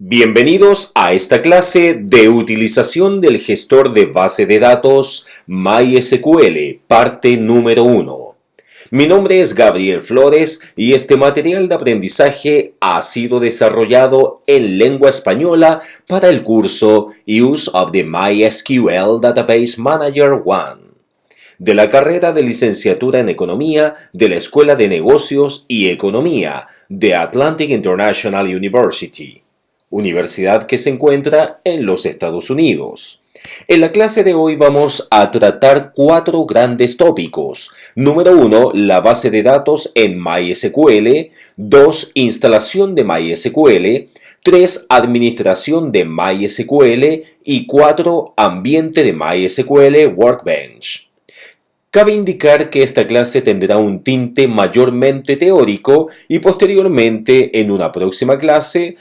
Bienvenidos a esta clase de utilización del gestor de base de datos MySQL, parte número 1. Mi nombre es Gabriel Flores y este material de aprendizaje ha sido desarrollado en lengua española para el curso Use of the MySQL Database Manager 1 de la carrera de licenciatura en Economía de la Escuela de Negocios y Economía de Atlantic International University. Universidad que se encuentra en los Estados Unidos. En la clase de hoy vamos a tratar 4 grandes tópicos. Número 1, la base de datos en MySQL. 2, instalación de MySQL. 3, administración de MySQL. Y 4, ambiente de MySQL Workbench. Cabe indicar que esta clase tendrá un tinte mayormente teórico y posteriormente en una próxima clase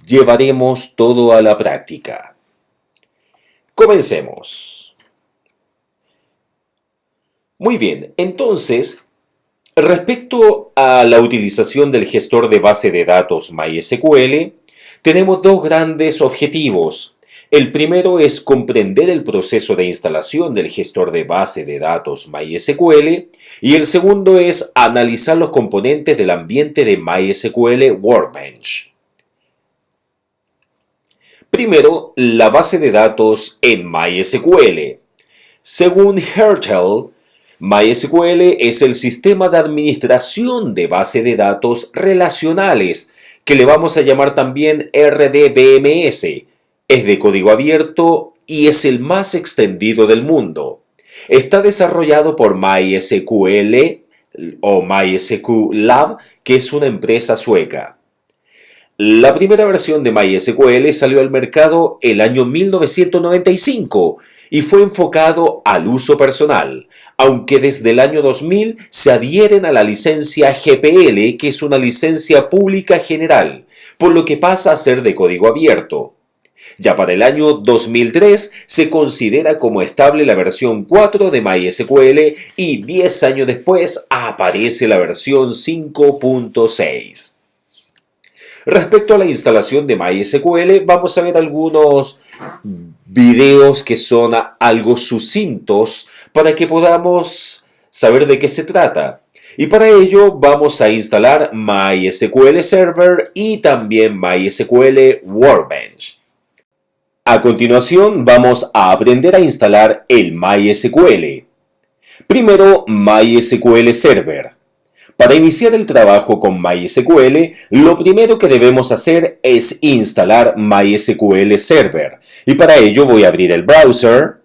llevaremos todo a la práctica. Comencemos. Muy bien, entonces, respecto a la utilización del gestor de base de datos MySQL, tenemos 2 grandes objetivos. El primero es comprender el proceso de instalación del gestor de base de datos MySQL y el segundo es analizar los componentes del ambiente de MySQL Workbench. Primero, la base de datos en MySQL. Según Hertel, MySQL es el sistema de administración de base de datos relacionales, que le vamos a llamar también RDBMS. Es de código abierto y es el más extendido del mundo. Está desarrollado por MySQL o MySQLab, que es una empresa sueca. La primera versión de MySQL salió al mercado el año 1995 y fue enfocado al uso personal, aunque desde el año 2000 se adhieren a la licencia GPL, que es una licencia pública general, por lo que pasa a ser de código abierto. Ya para el año 2003 se considera como estable la versión 4 de MySQL y 10 años después aparece la versión 5.6. Respecto a la instalación de MySQL, vamos a ver algunos videos que son algo sucintos para que podamos saber de qué se trata. Y para ello vamos a instalar MySQL Server y también MySQL Workbench. A continuación vamos a aprender a instalar el MySQL. Primero, MySQL Server. Para iniciar el trabajo con MySQL, lo primero que debemos hacer es instalar MySQL Server. Y para ello voy a abrir el browser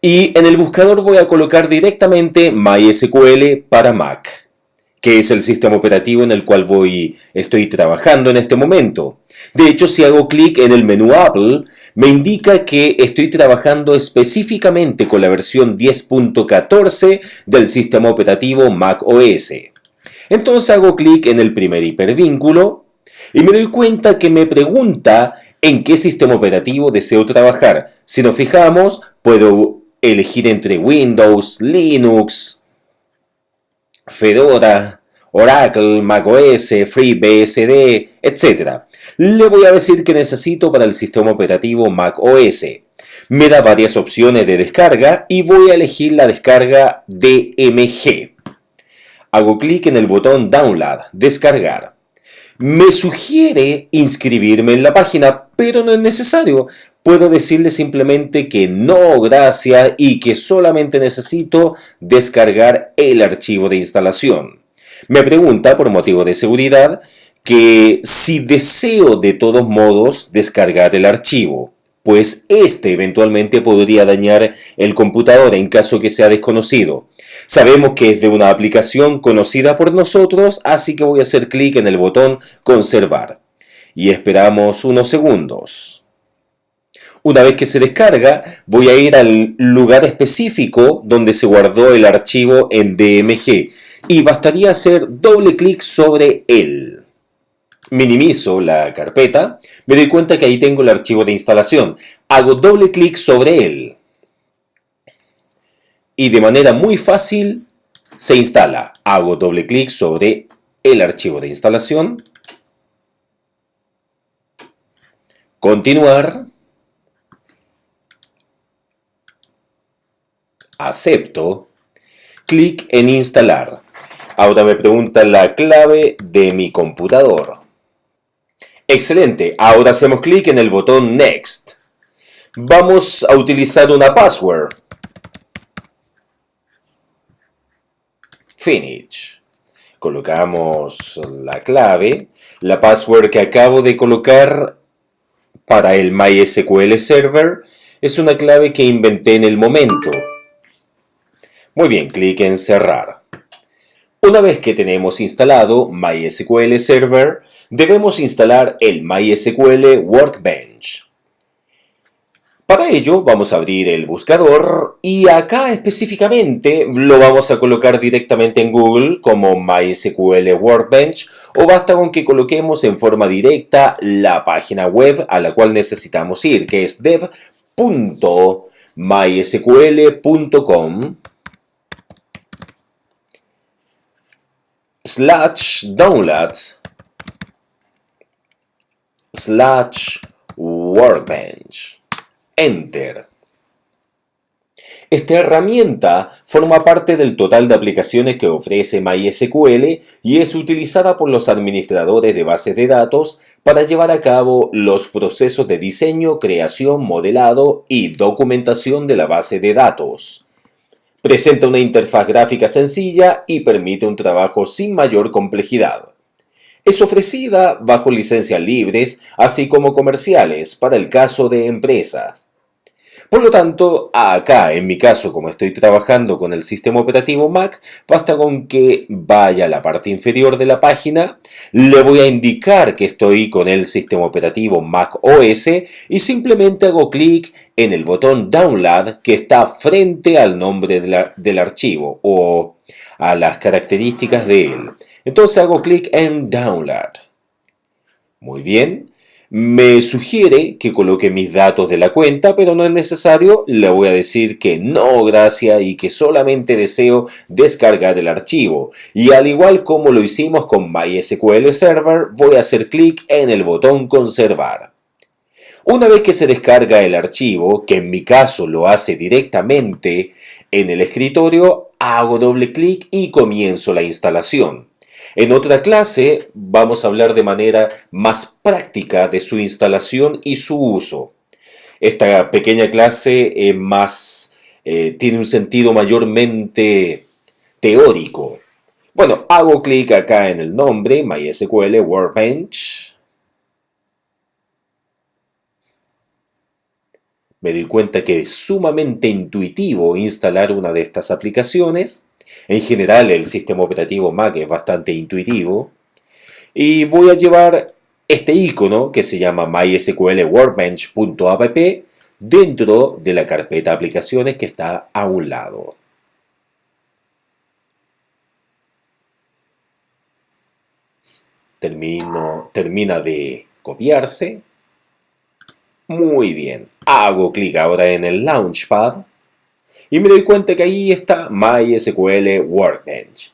y en el buscador voy a colocar directamente MySQL para Mac, que es el sistema operativo en el cual estoy trabajando en este momento. De hecho, si hago clic en el menú Apple, me indica que estoy trabajando específicamente con la versión 10.14 del sistema operativo macOS. Entonces hago clic en el primer hipervínculo y me doy cuenta que me pregunta en qué sistema operativo deseo trabajar. Si nos fijamos, puedo elegir entre Windows, Linux, Fedora, Oracle, macOS, FreeBSD, etc. Le voy a decir que necesito para el sistema operativo macOS. Me da varias opciones de descarga y voy a elegir la descarga DMG. Hago clic en el botón Download, descargar. Me sugiere inscribirme en la página, pero no es necesario. Puedo decirle simplemente que no, gracias, y que solamente necesito descargar el archivo de instalación. Me pregunta, por motivo de seguridad, que si deseo de todos modos descargar el archivo, pues este eventualmente podría dañar el computador en caso que sea desconocido. Sabemos que es de una aplicación conocida por nosotros, así que voy a hacer clic en el botón conservar y esperamos unos segundos. Una vez que se descarga, voy a ir al lugar específico donde se guardó el archivo en DMG y bastaría hacer doble clic sobre él. Minimizo la carpeta, me doy cuenta que ahí tengo el archivo de instalación. Hago doble clic sobre él y de manera muy fácil se instala. Hago doble clic sobre el archivo de instalación Continuar. Acepto. Clic en instalar. Ahora me pregunta la clave de mi computador. Excelente, ahora hacemos clic en el botón Next. Vamos a utilizar una password. Finish. Colocamos la clave. La password que acabo de colocar para el MySQL Server es una clave que inventé en el momento. Muy bien, clic en cerrar. Una vez que tenemos instalado MySQL Server, debemos instalar el MySQL Workbench. Para ello vamos a abrir el buscador y acá específicamente lo vamos a colocar directamente en Google como MySQL Workbench o basta con que coloquemos en forma directa la página web a la cual necesitamos ir, que es dev.mySQL.com/downloads/workbench. Enter. Esta herramienta forma parte del total de aplicaciones que ofrece MySQL y es utilizada por los administradores de bases de datos para llevar a cabo los procesos de diseño, creación, modelado y documentación de la base de datos. Presenta una interfaz gráfica sencilla y permite un trabajo sin mayor complejidad. Es ofrecida bajo licencias libres, así como comerciales, para el caso de empresas. Por lo tanto, acá, en mi caso, como estoy trabajando con el sistema operativo Mac, basta con que vaya a la parte inferior de la página, le voy a indicar que estoy con el sistema operativo Mac OS y simplemente hago clic en el botón Download que está frente al nombre del archivo o a las características de él. Entonces hago clic en Download. Muy bien. Me sugiere que coloque mis datos de la cuenta, pero no es necesario. Le voy a decir que no, gracias, y que solamente deseo descargar el archivo. Y al igual como lo hicimos con MySQL Server, voy a hacer clic en el botón Conservar. Una vez que se descarga el archivo, que en mi caso lo hace directamente en el escritorio, hago doble clic y comienzo la instalación. En otra clase vamos a hablar de manera más práctica de su instalación y su uso. Esta pequeña clase tiene un sentido mayormente teórico. Bueno, hago clic acá en el nombre, MySQL Workbench. Me doy cuenta que es sumamente intuitivo instalar una de estas aplicaciones. En general, el sistema operativo Mac es bastante intuitivo. Y voy a llevar este icono que se llama mysqlworkbench.app dentro de la carpeta aplicaciones que está a un lado. Termina de copiarse. Muy bien. Hago clic ahora en el Launchpad. Y me doy cuenta que ahí está MySQL Workbench.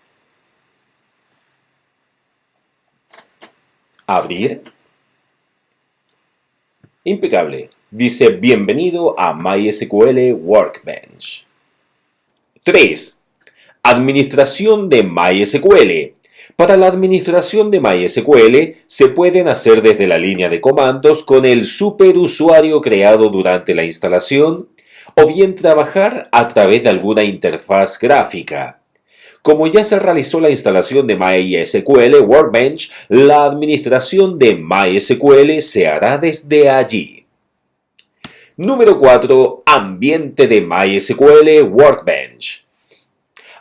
Abrir. Impecable. Dice bienvenido a MySQL Workbench. 3. Administración de MySQL. Para la administración de MySQL se pueden hacer desde la línea de comandos con el superusuario creado durante la instalación o bien trabajar a través de alguna interfaz gráfica. Como ya se realizó la instalación de MySQL Workbench, la administración de MySQL se hará desde allí. Número 4. Ambiente de MySQL Workbench.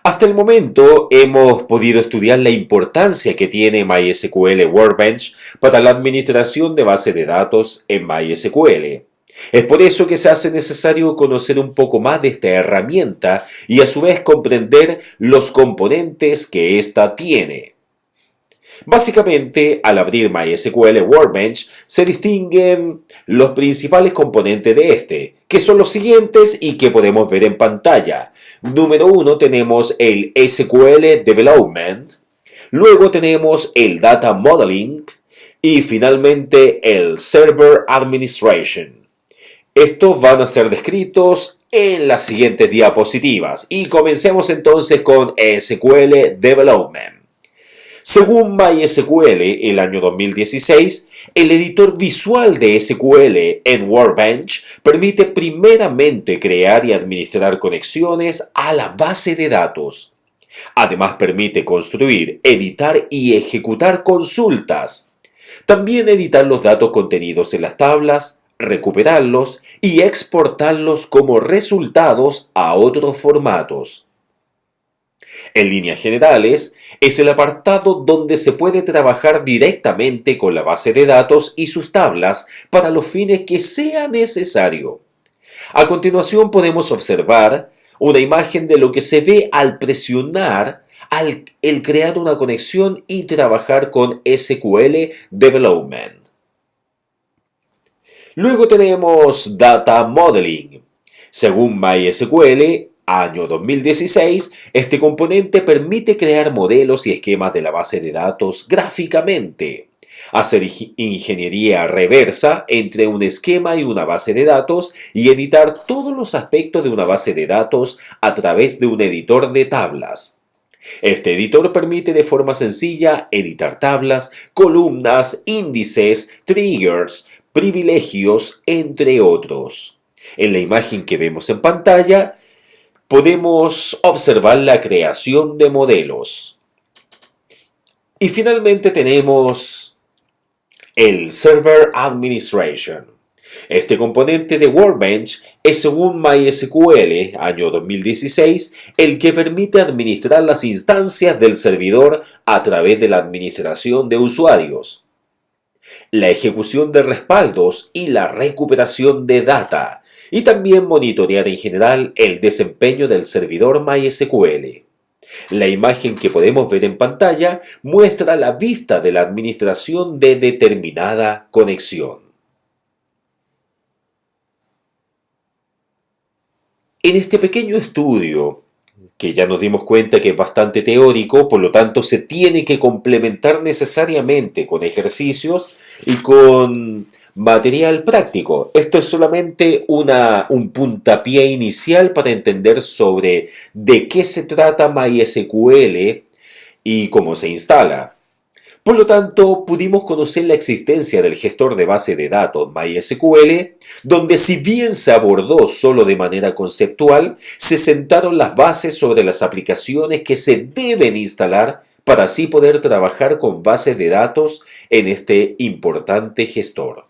Hasta el momento hemos podido estudiar la importancia que tiene MySQL Workbench para la administración de base de datos en MySQL. Es por eso que se hace necesario conocer un poco más de esta herramienta y a su vez comprender los componentes que ésta tiene. Básicamente, al abrir MySQL Workbench se distinguen los principales componentes de este, que son los siguientes y que podemos ver en pantalla. Número 1 tenemos el SQL Development, luego tenemos el Data Modeling Y finalmente el Server Administration. Estos van a ser descritos en las siguientes diapositivas y comencemos entonces con SQL Development. Según MySQL, el año 2016, el editor visual de SQL en Workbench permite primeramente crear y administrar conexiones a la base de datos. Además permite construir, editar y ejecutar consultas. También editar los datos contenidos en las tablas, recuperarlos y exportarlos como resultados a otros formatos. En líneas generales, es el apartado donde se puede trabajar directamente con la base de datos y sus tablas para los fines que sea necesario. A continuación podemos observar una imagen de lo que se ve al presionar el crear una conexión y trabajar con SQL Development. Luego tenemos Data Modeling. Según MySQL, año 2016, este componente permite crear modelos y esquemas de la base de datos gráficamente, hacer ingeniería reversa entre un esquema y una base de datos y editar todos los aspectos de una base de datos a través de un editor de tablas. Este editor permite de forma sencilla editar tablas, columnas, índices, triggers, privilegios, entre otros. En la imagen que vemos en pantalla, podemos observar la creación de modelos. Y finalmente tenemos el Server Administration. Este componente de Workbench es, según MySQL, año 2016, el que permite administrar las instancias del servidor a través de la administración de usuarios, la ejecución de respaldos y la recuperación de data, y también monitorear en general el desempeño del servidor MySQL. La imagen que podemos ver en pantalla muestra la vista de la administración de determinada conexión. En este pequeño estudio, que ya nos dimos cuenta que es bastante teórico, por lo tanto se tiene que complementar necesariamente con ejercicios y con material práctico. Esto es solamente un puntapié inicial para entender sobre de qué se trata MySQL y cómo se instala. Por lo tanto, pudimos conocer la existencia del gestor de base de datos MySQL, donde si bien se abordó solo de manera conceptual, se sentaron las bases sobre las aplicaciones que se deben instalar para así poder trabajar con bases de datos en este importante gestor.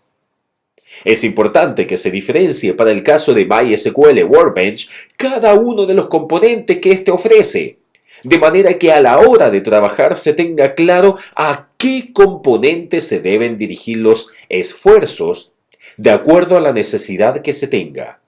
Es importante que se diferencie para el caso de MySQL Workbench cada uno de los componentes que éste ofrece, de manera que a la hora de trabajar se tenga claro a qué componentes se deben dirigir los esfuerzos de acuerdo a la necesidad que se tenga.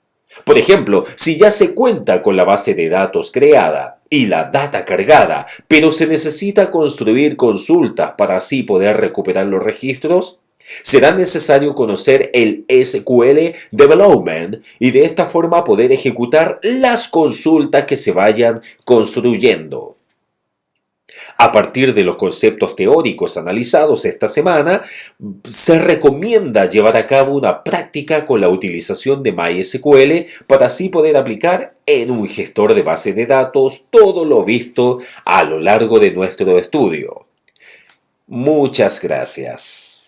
Por ejemplo, si ya se cuenta con la base de datos creada y la data cargada, pero se necesita construir consultas para así poder recuperar los registros, será necesario conocer el SQL Development y de esta forma poder ejecutar las consultas que se vayan construyendo. A partir de los conceptos teóricos analizados esta semana, se recomienda llevar a cabo una práctica con la utilización de MySQL para así poder aplicar en un gestor de base de datos todo lo visto a lo largo de nuestro estudio. Muchas gracias.